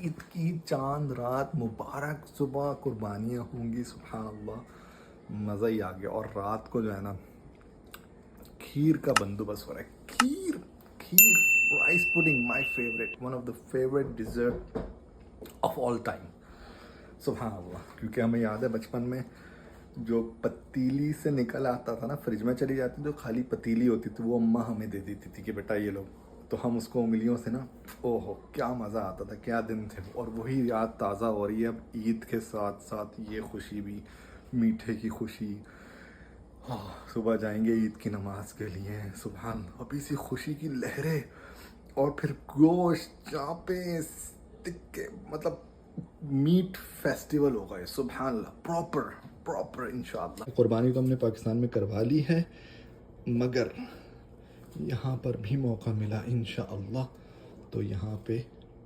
ईद की चांद रात मुबारक, सुबह कुर्बानियाँ होंगी, सुभान अल्लाह, मज़ा ही आ गया। और रात को जो है ना खीर का बंदोबस्त हो रहा है। Kheer kheer rice pudding, my favourite, one of the favourite dessert of all time, सुभान अल्लाह। क्योंकि हमें याद है बचपन में जो पतीली से निकल आता था ना, फ्रिज में चली जाती, जो खाली पतीली होती थी वो अम्मा हमें दे देती थी कि बेटा ये लो, तो हम उसको उंगलियों से ना, ओहो क्या मज़ा आता था, क्या दिन थे। और वही याद ताज़ा हो रही है अब ईद के साथ साथ, ये खुशी भी, मीठे की खुशी। सुबह जाएंगे ईद की नमाज के लिए, सुभान, अभी सी खुशी की लहरें, और फिर गोश्त, चापे, टिक्के, मतलब मीट फेस्टिवल होगा ये, सुभान अल्लाह, प्रॉपर प्रॉपर इंशाअल्लाह। कुर्बानी तो हमने पाकिस्तान में करवा ली है, मगर यहाँ पर भी मौका मिला इंशाअल्लाह तो यहाँ पे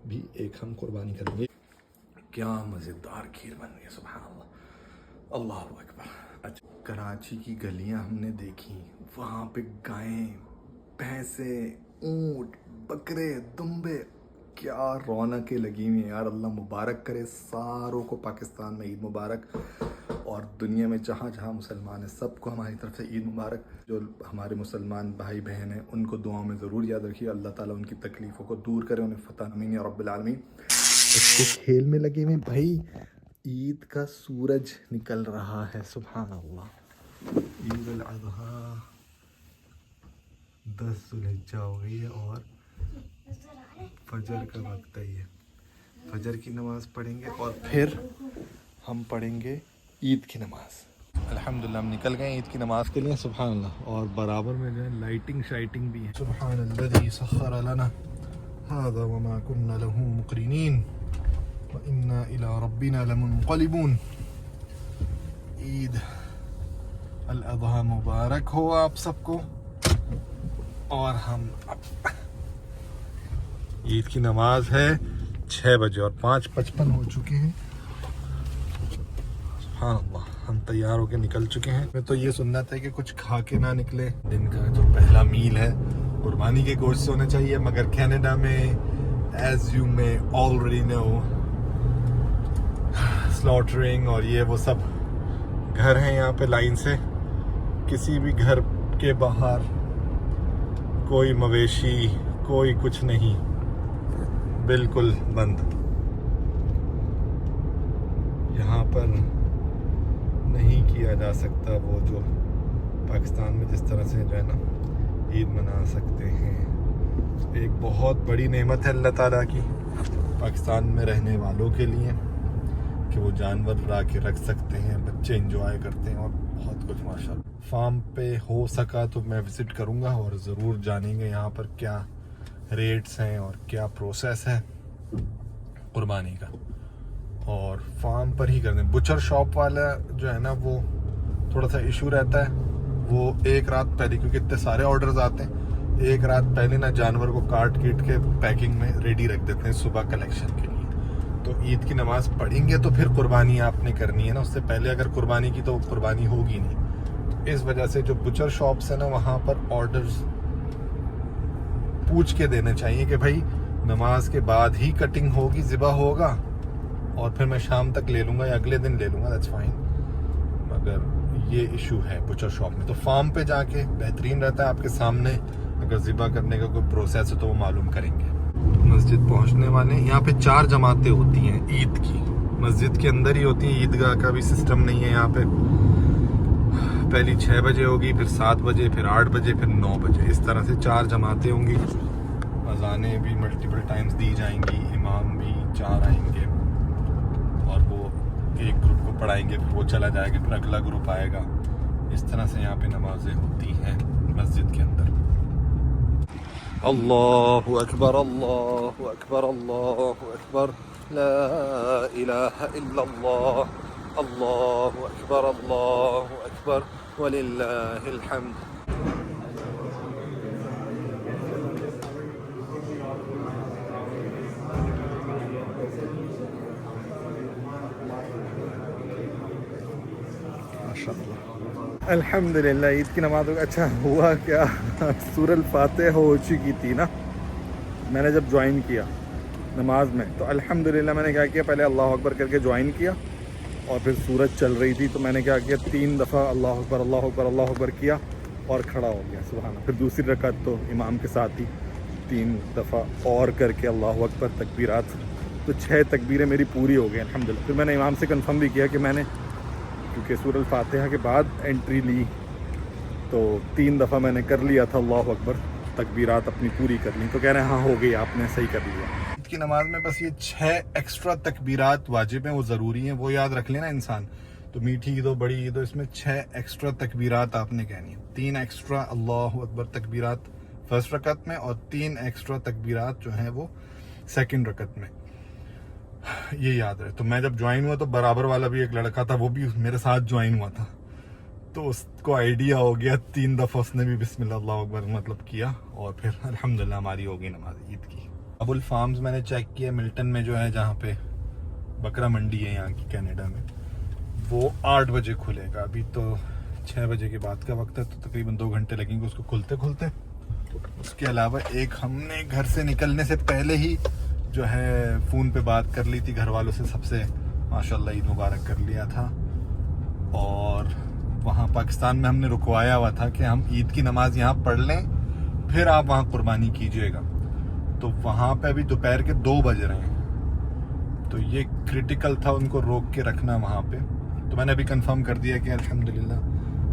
भी एक हम कुर्बानी करेंगे। क्या मज़ेदार खीर बन रही है, सुभान अल्लाह, अल्लाहु अकबर। अच्छा, कराची की गलियाँ हमने देखी, वहाँ पे गायें, भैंसे, ऊँट, बकरे, दुम्बे, क्या रौनकें लगी हुई हैं यार। अल्लाह मुबारक करे सारों को, पाकिस्तान में ईद मुबारक, और दुनिया में जहाँ जहाँ मुसलमान हैं सबको हमारी तरफ से ईद मुबारक। जो हमारे मुसलमान भाई बहन हैं उनको दुआओं में ज़रूर याद रखिए, अल्लाह ताला उनकी तकलीफ़ों को दूर करे, उन्हें फ़तह आमीन या रब्बिल आलमीन। इसको खेल में लगे हुए भाई, ईद का सूरज निकल रहा है, सुभान अल्लाह। ईद उल अज़हा 10 ज़ुल्हिज्जा हो गई है और फजर का वक्त है। ये फजर की नमाज़ पढ़ेंगे और फिर हम पढ़ेंगे ईद की नमाज़। अल्हम्दुलिल्लाह हम निकल गए ईद की नमाज़ के लिए, सुभान अल्लाह। और बराबर में जो है लाइटिंग शाइटिंग भी है। सुभान अल्लज़ी सख़्ख़र लना हाज़ा वमा कुन्ना लहू मुक़रिनीन व इन्ना इला रब्बिना लमुनक़लिबून। ईद अल अज़हा मुबारक हो आप सबको। और हम ईद की नमाज है 6 बजे और 5:55 हो चुके हैं, सुभान अल्लाह। हम तैयार होके निकल चुके हैं। मैं तो ये सुन्नत है कि कुछ खा के ना निकले। दिन का जो पहला मील है कुर्बानी के गोश्त से होना चाहिए, मगर कनाडा में as you may already know slaughtering और ये वो सब घर हैं यहाँ पे लाइन से। किसी भी घर के बाहर कोई मवेशी, कोई कुछ नहीं, बिल्कुल बंद। यहाँ पर नहीं किया जा सकता वो जो पाकिस्तान में जिस तरह से जो है ना ईद मना सकते हैं। एक बहुत बड़ी नेमत है अल्लाह ताला की पाकिस्तान में रहने वालों के लिए कि वो जानवर ला के रख सकते हैं, बच्चे एंजॉय करते हैं और बहुत कुछ माशाल्लाह। फार्म पे हो सका तो मैं विज़िट करूँगा और ज़रूर जानेंगे यहाँ पर क्या रेट्स हैं और क्या प्रोसेस है कुर्बानी का। और फार्म पर ही कर दें। बुचर शॉप वाला जो है ना वो थोड़ा सा इशू रहता है, वो एक रात पहले, क्योंकि इतने सारे ऑर्डर्स आते हैं, एक रात पहले ना जानवर को काट कीट के पैकिंग में रेडी रख देते हैं सुबह कलेक्शन के लिए। तो ईद की नमाज़ पढ़ेंगे तो फिर कुर्बानी आपने करनी है ना, उससे पहले अगर कुर्बानी की तो कुर्बानी होगी नहीं। तो इस वजह से जो बुचर शॉप्स है ना वहाँ पर ऑर्डर्स पूछ के देने चाहिए कि भाई नमाज के बाद ही कटिंग होगी, ज़िबा होगा, और फिर मैं शाम तक ले लूँगा या अगले दिन ले लूँगा, दैट्स फाइन। मगर ये इशू है बुचर शॉप में। तो फार्म पे जाके बेहतरीन रहता है, आपके सामने अगर ज़िबा करने का कोई प्रोसेस है तो वो मालूम करेंगे। मस्जिद पहुँचने वाले हैं। यहाँ पे 4 जमातें होती हैं ईद की, मस्जिद के अंदर ही होती हैं। ईदगाह का भी सिस्टम नहीं है यहाँ पे। पहली 6 बजे होगी, फिर 7 बजे, फिर 8 बजे, फिर 9 बजे, इस तरह से 4 जमातें होंगी। अज़ानें भी मल्टीपल टाइम्स दी जाएंगी, इमाम भी 4 आएंगे और वो एक ग्रुप को पढ़ाएंगे, फिर वो चला जाएगा, फिर अगला ग्रुप आएगा। इस तरह से यहाँ पे नमाजें होती हैं मस्जिद के अंदर। अल्लाहु अकबर, अल्लाहु अकबर, अल्लाहु अकबर, ला इलाहा इल्लल्लाह, अल्लाहु अकबर, अल्लाहु अकबर, वलिल्लाहिल हम्द। अल्हम्दुलिल्लाह ईद की नमाज। अच्छा हुआ क्या सूरह फातिहा हो चुकी थी ना मैंने जब ज्वाइन किया, नमाज में। तो अल्हम्दुलिल्लाह मैंने क्या किया, पहले अल्लाह अकबर करके ज्वाइन किया और फिर सूरज चल रही थी तो मैंने क्या किया, 3 दफ़ा अल्लाह अकबर अल्लाह अकबर अल्लाह अकबर किया और खड़ा हो गया। सुभान। फिर दूसरी रकात तो इमाम के साथ ही 3 दफ़ा और करके अल्लाह अकबर तकबीरात, तो 6 तकबीरें मेरी पूरी हो गई अल्हम्दुलिल्लाह। फिर मैंने इमाम से कंफर्म भी किया कि मैंने, क्योंकि सूरह फातिहा के बाद एंट्री ली तो 3 दफ़ा मैंने कर लिया था अल्लाह अकबर, तकबीरात अपनी पूरी कर ली। तो कह रहे हैं हाँ हो गई, आपने सही कर लिया। ईद की नमाज में बस ये 6 एक्स्ट्रा तकबीरात वाजिब हैं, वो ज़रूरी हैं, वो याद रख लेना इंसान। तो मीठी ईद हो बड़ी ईद हो, इसमें 6 एक्स्ट्रा तकबीरात आपने कहनी है। 3 एक्स्ट्रा अल्लाह अकबर तकबीरात फर्स्ट रकत में और 3 एक्स्ट्रा तकबीरात जो हैं वो सेकंड रकत में, ये याद रहे। तो मैं जब ज्वाइन हुआ तो बराबर वाला भी एक लड़का था, वो भी मेरे साथ ज्वाइन हुआ था, तो उसको आइडिया हो गया। 3 दफ़ा उसने भी बिस्मिल्लाह अल्लाह अकबर मतलब किया और फिर अल्हम्दुलिल्लाह हमारी हो गई नमाज ईद की। अबुल फार्म्स मैंने चेक किया मिल्टन में जो है, जहाँ पे बकरा मंडी है यहाँ की कनाडा में, वो 8 बजे खुलेगा। अभी तो 6 बजे के बाद का वक्त है, तो तकरीबन 2 घंटे लगेंगे उसको खुलते खुलते। उसके अलावा एक हमने घर से निकलने से पहले ही जो है फ़ोन पे बात कर ली थी घर वालों से, सबसे माशाल्लाह ईद मुबारक कर लिया था। और वहाँ पाकिस्तान में हमने रुकवाया हुआ था कि हम ईद की नमाज यहाँ पढ़ लें, फिर आप वहाँ कुर्बानी कीजिएगा। तो वहाँ पे अभी दोपहर के 2 बज रहे हैं, तो ये क्रिटिकल था उनको रोक के रखना वहाँ पे। तो मैंने अभी कंफर्म कर दिया कि अल्हम्दुलिल्लाह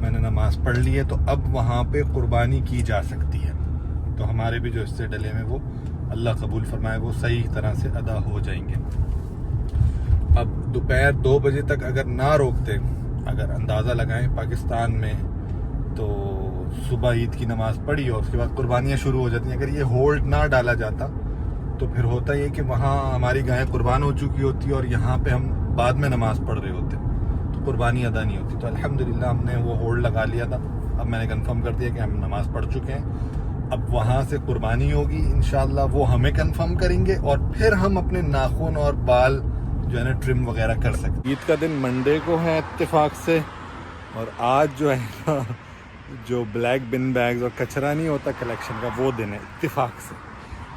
मैंने नमाज पढ़ ली है, तो अब वहाँ पे कुर्बानी की जा सकती है। तो हमारे भी जो हिस्से डले में वो अल्लाह कबूल फरमाए, वो सही तरह से अदा हो जाएंगे। अब दोपहर 2 बजे तक अगर ना रोकते, अगर अंदाज़ा लगाएं पाकिस्तान में, तो सुबह ईद की नमाज़ पढ़ी और उसके बाद कुर्बानियाँ शुरू हो जाती हैं। अगर ये होल्ड ना डाला जाता तो फिर होता ये कि वहाँ हमारी गायें कुर्बान हो चुकी होती और यहाँ पे हम बाद में नमाज़ पढ़ रहे होते, तो कुर्बानी अदा नहीं होती। तो अल्हम्दुलिल्लाह हमने वो होल्ड लगा लिया था। अब मैंने कंफर्म कर दिया कि हम नमाज़ पढ़ चुके हैं। अब वहाँ से कुर्बानी होगी इंशाल्लाह, वो हमें कंफर्म करेंगे और फिर हम अपने नाखून और बाल जो है ना ट्रिम वगैरह कर सकते। ईद का दिन मंडे को है इत्तेफाक से, और आज जो है ना जो ब्लैक बिन बैग्स और कचरा नहीं होता कलेक्शन का, वो दिन है इत्तेफाक से।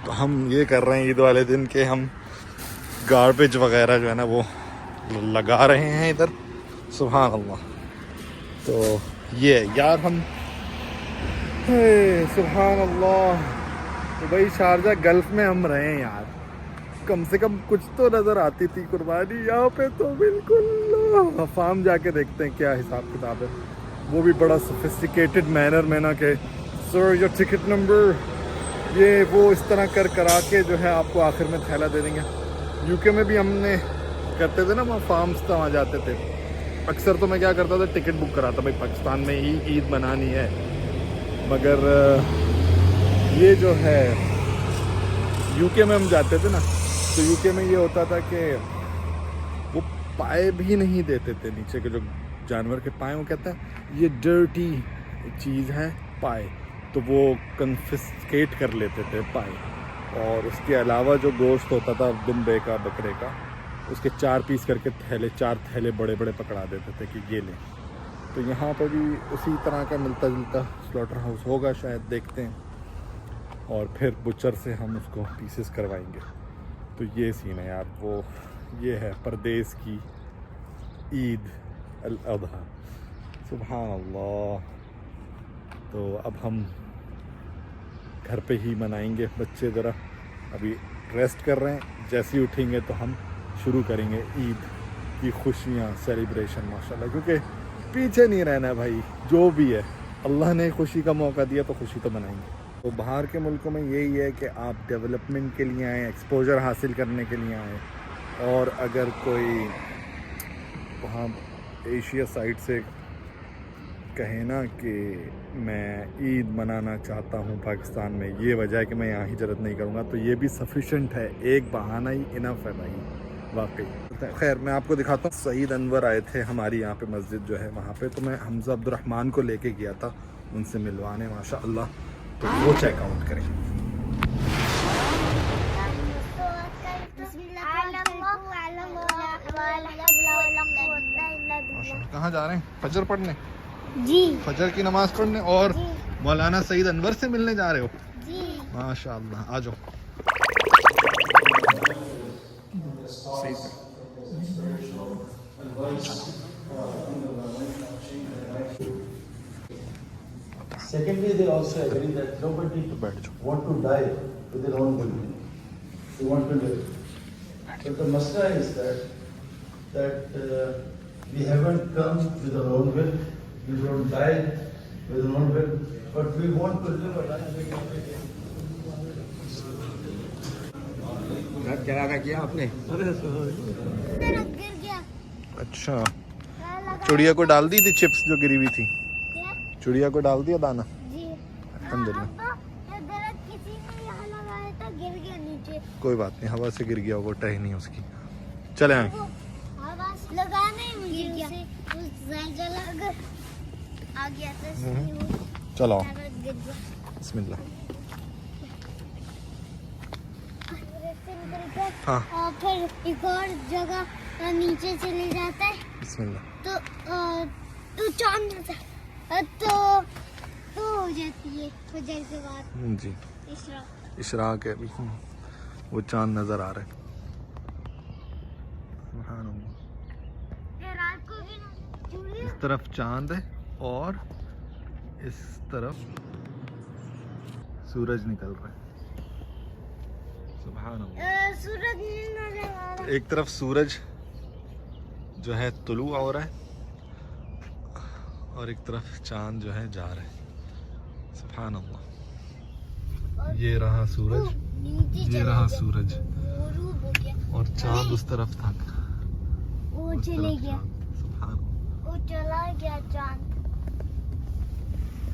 तो हम ये कर रहे हैं ईद वाले दिन के हम गार्बेज वगैरह जो है ना वो लगा रहे हैं इधर। सुभान अल्लाह। तो ये यार हम सुभान अल्लाह, तो भाई शारजा गल्फ में हम रहे हैं यार, कम से कम कुछ तो नज़र आती थी कुर्बानी। यहाँ पे तो बिल्कुल फार्म जाके देखते हैं क्या हिसाब किताब है, वो भी बड़ा सोफिस्टिकेटेड मैनर में ना कि सर योर टिकट नंबर, ये वो इस तरह करा के जो है आपको आखिर में थैला दे देंगे। यूके में भी हमने करते थे ना, वहाँ फार्म्स था, वहाँ जाते थे अक्सर। तो मैं क्या करता था, टिकट बुक कराता, भाई पाकिस्तान में ही ईद मनानी है। मगर ये जो है यूके में हम जाते थे ना, तो यूके में ये होता था कि वो पाए भी नहीं देते थे, नीचे के जो जानवर के पाए, वो कहता है ये डर्टी चीज़ है पाए, तो वो कन्फिस्केट कर लेते थे पाए। और उसके अलावा जो गोश्त होता था दुम्बे का, बकरे का, उसके 4 पीस करके थैले, 4 थैले बड़े बड़े पकड़ा देते थे कि ये लें। तो यहाँ पर भी उसी तरह का मिलता जुलता स्लॉटर हाउस होगा शायद, देखते हैं, और फिर बुचर से हम उसको पीसेस करवाएंगे। तो ये सीन है यार, वो ये है परदेस की ईद अल अधा। सुभान अल्लाह। तो अब हम घर पे ही मनाएंगे। बच्चे ज़रा अभी रेस्ट कर रहे हैं, जैसे ही उठेंगे तो हम शुरू करेंगे ईद की खुशियाँ, सेलिब्रेशन माशाल्लाह, क्योंकि पीछे नहीं रहना भाई। जो भी है अल्लाह ने खुशी का मौका दिया तो खुशी तो मनाएंगे। तो बाहर के मुल्कों में यही है कि आप डेवलपमेंट के लिए आए, एक्सपोजर हासिल करने के लिए आए, और अगर कोई वहाँ एशिया साइड से कहे ना कि मैं ईद मनाना चाहता हूँ पाकिस्तान में, ये वजह है कि मैं यहाँ हिजरत नहीं करूँगा, तो ये भी सफिशेंट है, एक बहाना ही इनफ है भाई वाकई। खैर मैं आपको दिखाता हूँ, सईद अनवर आए थे हमारी यहाँ पे मस्जिद जो है वहाँ पे, तो मैं हमजा अब्दुर्रहमान को लेके गया था उनसे मिलवाने माशाअल्लाह। तो वो चेकआउट करें। कहाँ जा रहे हैं? फजर पढ़ने जी, फजर की नमाज पढ़ने, और मौलाना सईद अनवर से मिलने जा रहे हो जी। माशाअल्लाह, आ जाओ। सही से Secondly, they also agree that nobody want to die with their own will. They want to live. But the masla is that we haven't come with our own will. We don't die with our own will, but we want to live a life. क्या किया आपने? गिर गया। अच्छा, चिड़िया को डाल दी थी चिप्स जो गिरी हुई थी? क्या? चिड़िया को डाल दिया दाना? जी। अल्हम्दुलिल्लाह। ये दरख्त किसी ने यहाँ लगाया था, गिर गया नीचे। कोई बात नहीं, हवा से गिर गया होगा, टह नहीं उसकी। चले आए। वो हवा से लगाने में गिर गया। जला कर आ गया था इसलिए वो चलो दरख्त गिर गया। बिस्मिल्लाह। हाँ। और फिर एक और जगह नीचे चले जाता है बिस्मिल्लाह। तो चांद तो हो जाती है फजर के बाद जी इशराक। इशराक है अभी, वो चांद नजर आ रहा है। सुभान अल्लाह। ये रात को भी इस तरफ चांद है और इस तरफ सूरज निकल रहा है। सुभान अल्लाह। सूरज नहीं नजर आ रहा। एक तरफ सूरज जो है तुलू हो रहा है और एक तरफ चांद जो है जा रहा है। सुभान अल्लाह। ये रहा सूरज, ये रहा सूरज और चांद उस तरफ था। वो चले गया, सुभान अल्लाह। वो चला गया चांद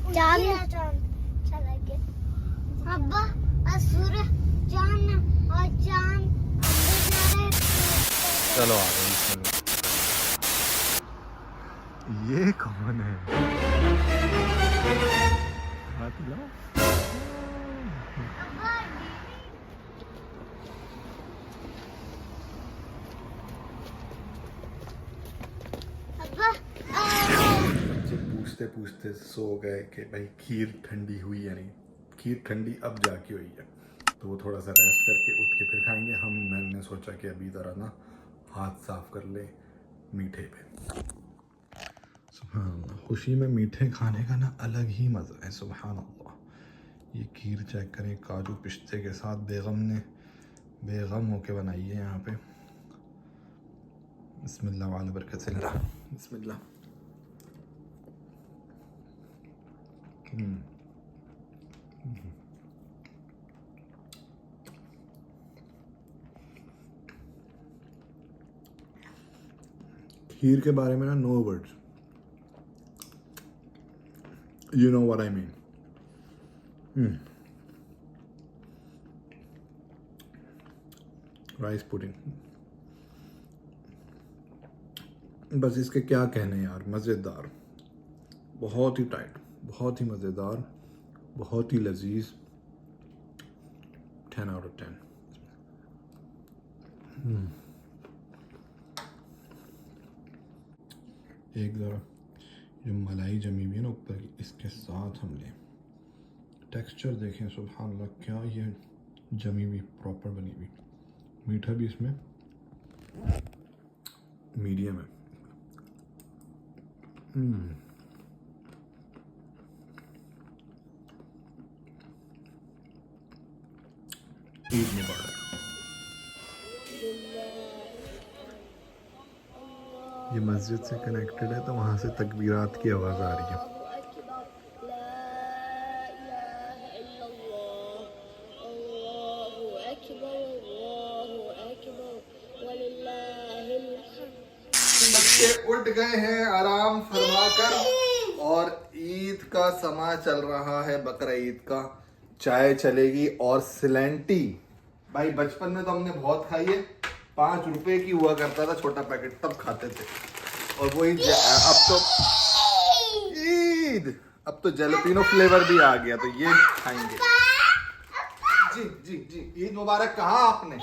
चला गया। अब्बा सूरज चांद और चांद अंदर जा रहे। चलो आ गए। ये कौन है? हाथ लाओ। पूछते पूछते सो गए कि भाई खीर ठंडी हुई या नहीं। खीर ठंडी अब जाके हुई है, तो वो थोड़ा सा रेस्ट करके उठ के फिर खाएंगे। मैंने सोचा कि अभी ज़रा ना हाथ साफ कर ले मीठे पे। सुभान अल्लाह। खुशी में मीठे खाने का ना अलग ही मज़ा है। सुभान अल्लाह। ये खीर चेक करें, काजू पिस्ते के साथ बेगम ने बेगम होके बनाई है यहाँ पे। बिस्मिल्लाह वाला बरकत से लगा। बिस्मिल्लाह। खीर के बारे में ना no words, you know what I mean. Rice pudding, बस इसके क्या कहने यार, मज़ेदार, बहुत ही टाइट, बहुत ही मज़ेदार, बहुत ही लजीज। 10 out of 10। एक ज़रा जो मलाई जमी हुई है ना ऊपर की, इसके साथ हम लें, टेक्सचर देखें। सुभान अल्लाह, क्या ये जमी हुई प्रॉपर बनी हुई। मीठा भी इसमें मीडियम है। ईद मुबारक। ये मस्जिद से कनेक्टेड है तो वहाँ से तकबीरात की आवाज़ आ रही है। बच्चे उठ गए हैं आराम फरमाकर और ईद का समा चल रहा है, बकरा ईद का। चाय चलेगी और सिलेंटी। भाई बचपन में तो हमने बहुत खाई है, 5 रुपए की हुआ करता था छोटा पैकेट, तब खाते थे। और वही अब तो ईद, अब तो जैलपीनो फ्लेवर भी आ गया, तो ये खाएंगे। जी जी जी, ईद मुबारक कहा आपने?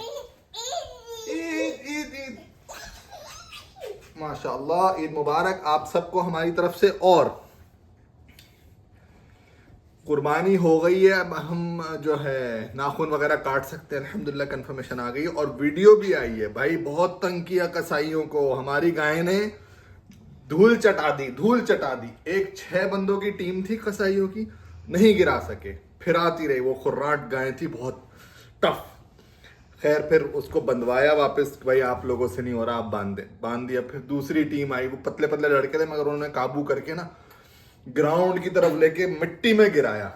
ईद ईद ईद, माशाअल्लाह, ईद मुबारक आप सबको हमारी तरफ से। और कुर्बानी हो गई है, अब हम जो है नाखून वगैरह काट सकते हैं। अल्हम्दुलिल्लाह कंफर्मेशन आ गई है और वीडियो भी आई है। भाई बहुत तंग किया कसाईयों को, हमारी गाय ने धूल चटा दी। एक 6 बंदों की टीम थी कसाईयों की, नहीं गिरा सके, फिर आती रही। वो खुर्राट गाय थी, बहुत टफ। खैर फिर उसको बंधवाया वापस, भाई आप लोगों से नहीं हो रहा, आप बांध दिया। फिर दूसरी टीम आई, वो पतले पतले लड़के थे, मगर उन्होंने काबू करके ना ग्राउंड की तरफ लेके मिट्टी में गिराया,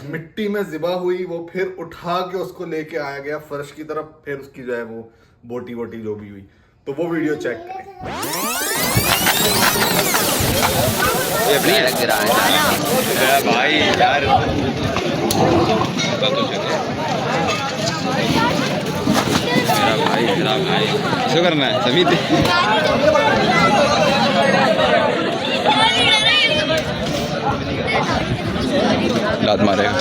मिट्टी में ज़िबा हुई वो, फिर उठा के उसको लेके आया गया फर्श की तरफ, फिर उसकी जो है वो बोटी वोटी जो भी हुई, तो वो वीडियो चेक करें। भाई यार मेरा भाई इसको करना है समीत। लात मारेगा।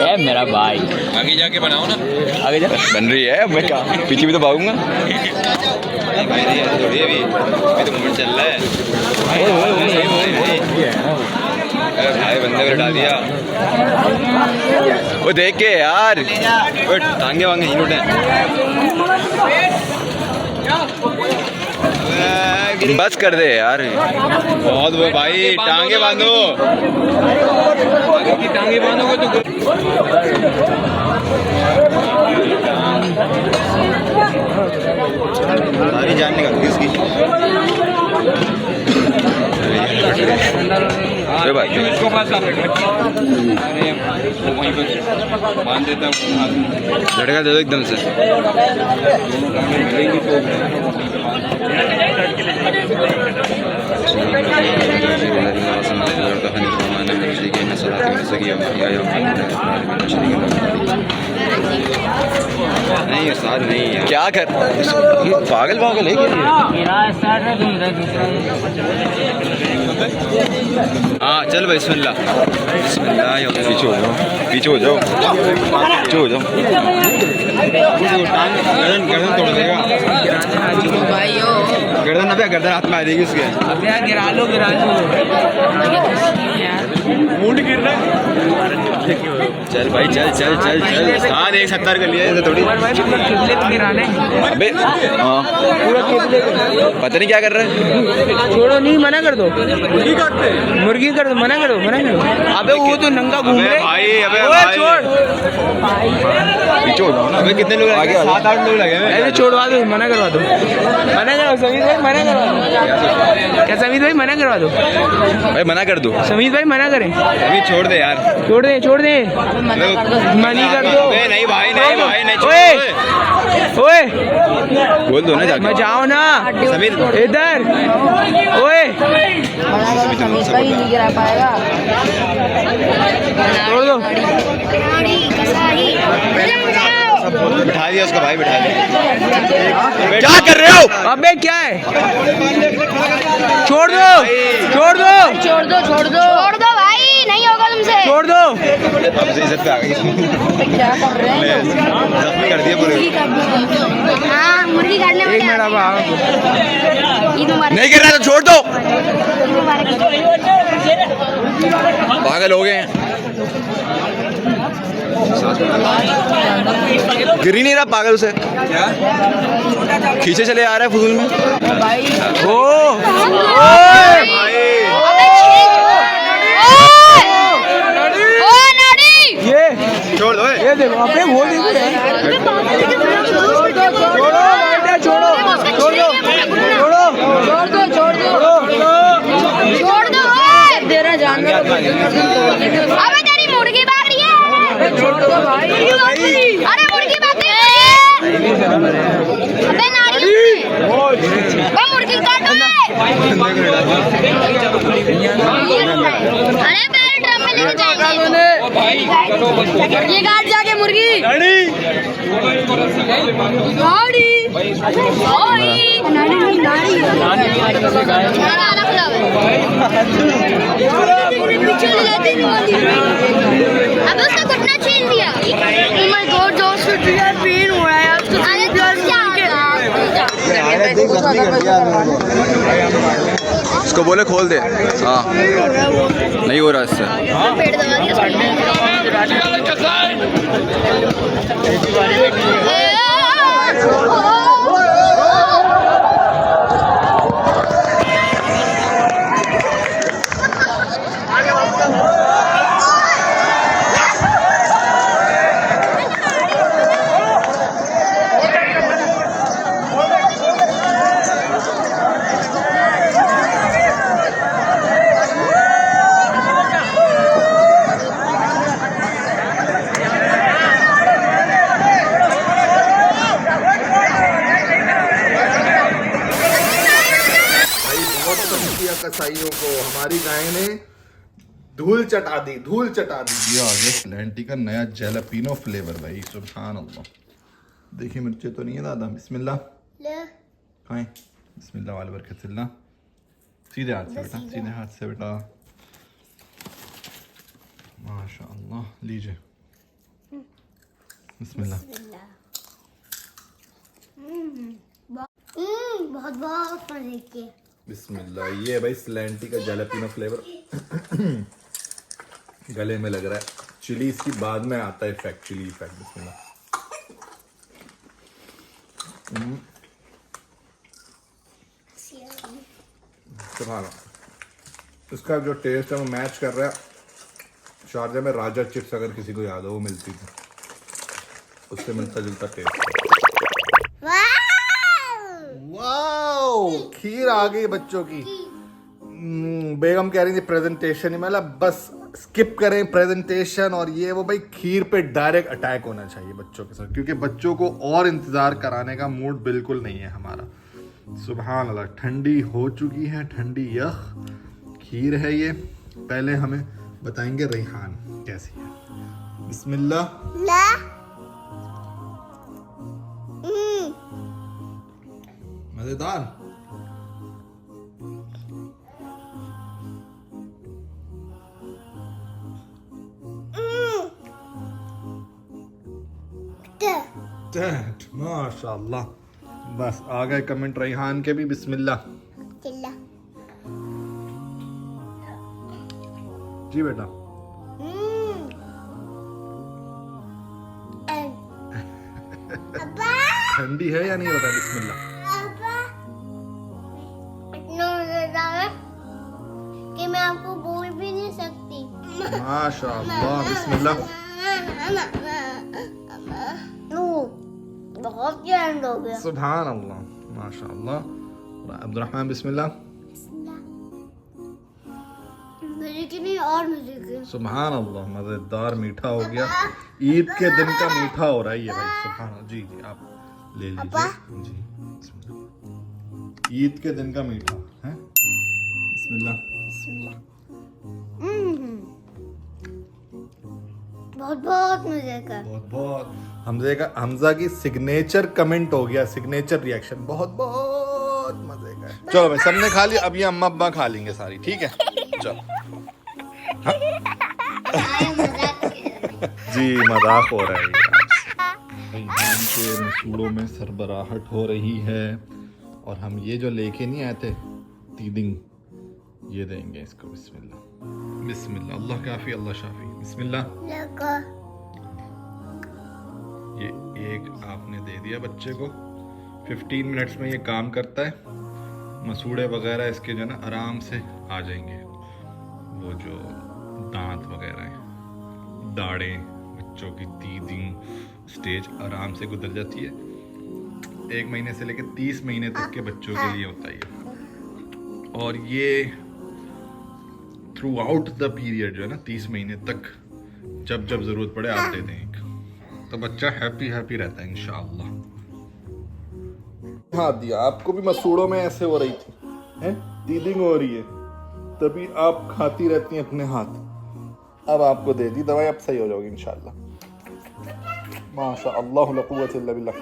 ए मेरा भाई आगे जाके बनाओ ना, आगे जा। बन रही है, मैं क्या पीछे भी तो भागूंगा। भाई नहीं ऐसे थोड़ी है, अभी तो मूवमेंट चल रहा है। अरे भाई बंदे को हटा दिया वो देख के यार, वो टांगे वांगे नहीं टूटे। बस कर दे यार, बहुत वो भाई टांगे बांधो, आगे की टांगे बांधोगे तो सारी जान निकल गई इसकी। इसको बांध देता हूँ, झटका दे दो एकदम से। नहीं साथ नहीं है, क्या कर पागल पागल है हाँ चल भाई बिस्मिल्लाह बिस्मिल्लाह। पीछे हो जाओ, पीछे हो जाओ, पीछे हो जाओ। गर्दन तोड़ देगा, गर्दन अबे गर्दन हाथ में आ जाएगी उसके। गिरा लो मूड गिर रहा है। चल भाई चल चल चल चल, हाँ 170 कर लिया थोड़ी। अबे हाँ पता नहीं क्या कर रहा है। छोड़ो नहीं, मना कर दो, मुर्गी कर दो, मना करो मना करो। अबे वो तो नंगा घूम रहे भाई, अबे छोड़ पीछे हो जाओ ना। अबे कितने लोग आगे, 7-8 लोग लगे हैं। अरे छोड़वा दो, मना करवा दो, मना करो समीत भाई, मना करवा दो। क्या समीत भाई मना करवा दो, भाई मना कर दो, समीत भाई मना करें। अभी छोड़ दे यार, छोड़ दे मनी कर दो। नहीं भाई नहीं भाई नहीं, ओए बोल दो ना जाके, मचाओ ना समीर इधर। ओए समीर भाई नहीं गिरा पाएगा, छोड़ दो। बिठा दिया उसको भाई, बिठा दिया। क्या कर रहे हो? अबे क्या है, छोड़ दो छोड़ दो छोड़ दो छोड़ दो छोड़ दो भाई, नहीं होगा तुमसे, छोड़ दो। अब इज्जत पे आ गई, क्या कर रहे हैं? जख्मी कर दिया पूरे। हाँ मुर्गी काटने में एक मिनट अब ईद मुबारक। नहीं कर रहा तो छोड़ दो, ईद मुबारक। पागल हो गए हैं। गिर ही नहीं रहा पागल से, खींचे चले आ रहा है फुजूल में। ये छोड़ दो, ये देखो, अबे वो देखो छोड़ दो तेरा जानवर। अबे तेरी मुर्गी भाग रही है, छोड़ दो भाई। अरे मुर्गी भाग रही है, अबे नारी वो मुर्गी काटो। अरे मेरे ड्रम में लेके जाएंगे, ये काट जाके मुर्गी। नाड़ी अब उसका घुटना छीन दिया। Oh my God, उसको बोले खोल दे। हाँ नहीं हो रहा इससे। पेट दबा कसाईयों को हमारी गाय ने धूल चटा दी, धूल चटा दी। ये आ गया लैंटी का नया जैलापिनो फ्लेवर भाई, सुभान अल्लाह। देखिए मिर्चे तो नहीं है दादा। बिस्मिल्लाह खाएं, बिस्मिल्लाह वाले बरकत से। सीधे हाथ से बेटा, सीधे हाथ से बेटा, माशाअल्लाह। लीजिए बिस्मिल्लाह। बहुत बहुत मजे के। बिस्मिल्लाह। ये भाई स्लैंटी का जैलापिनो फ्लेवर गले में लग रहा है। चिली इसकी बाद में आता है इफेक्ट, चिली इफेक्ट। बिस्मिल्लाह। सुभान अल्लाह। इसका जो टेस्ट है वो मैच कर रहा है शारजा में राजा चिप्स, अगर किसी को याद हो वो मिलती थी, उससे मिलता जुलता टेस्ट। वाओ, खीर आ गई बच्चों की। बेगम कह रही थी प्रेजेंटेशन ही, मतलब बस स्किप करें प्रेजेंटेशन और ये वो। भाई खीर पे डायरेक्ट अटैक होना चाहिए बच्चों के साथ, क्योंकि बच्चों को और इंतजार कराने का मूड बिल्कुल नहीं है हमारा। सुभान अल्लाह। ठंडी हो चुकी है, ठंडी यख खीर है ये। पहले हमें बताएंगे रेहान कैसी है। बिस्मिल्लाह। मजेदार। माशाअल्लाह। बस आ गए कमेंट रेहान के भी। बिस्मिल्लाह जी बेटा। ठंडी है या नहीं बता। बिस्मिल्लाह। कि मैं आपको बोल भी नहीं सकती। माशाअल्लाह। बिस्मिल्लाह। बहुत एंड हो गया। सुभान अल्लाह, माशाअल्लाह। अब्दुर्रहमान बिस्मिल्लाह। मजे की नहीं और मजे की। सुभान अल्लाह, मजेदार मीठा हो गया। ईद के दिन का मीठा हो रहा है ये भाई। सुभान अल्लाह। जी जी आप ले लीजिए जी। बिस्मिल्लाह। ईद के दिन का मीठा है। बिस्मिल्लाह। बहुत बहुत मजे का। बहुत बहुत हमजा की सिग्नेचर कमेंट हो गया, सिग्नेचर रिएक्शन। बहुत बहुत मजे का है। चलो भाई सबने खा लिया, अब ये अम्मा अब्बा खा लेंगे सारी, ठीक है। चलो जी मजाक हो रहा है। रेहान के मसूड़ों में सरबराहट हो रही है और हम ये जो लेके नहीं आए थे तीदिंग, ये देंगे इसको। बिस्मिल्लाह। बिस्मिल्लाह। अल्लाह काफी अल्लाह शाफी। बिस्मिल्लाह। ये एक आपने दे दिया बच्चे को। 15 मिनट्स में ये काम करता है। मसूड़े वगैरह इसके जो ना आराम से आ जाएंगे, वो जो दांत वगैरह हैं, दाढ़ें, बच्चों की तीदिंग स्टेज आराम से गुजर जाती है। 1 महीने से लेकर 30 महीने तक के बच्चों के लिए होता है ये। और ये थ्रू आउट द पीरियड जो है ना 30 महीने तक, जब जब जरूरत पड़े आप दे दें एक, तो बच्चा हैप्पी हैप्पी रहता है इंशाअल्लाह। हाँ दिया आपको भी मसूड़ों में ऐसे हो रही थी, हैं? तीदिंग हो रही है, तभी आप खाती रहती हैं अपने हाथ। अब आपको दे दी दवाई, अब सही हो जाओगी इंशाअल्लाह। माशा अल्लाह ला कुव्वत इल्ला बिल्लाह।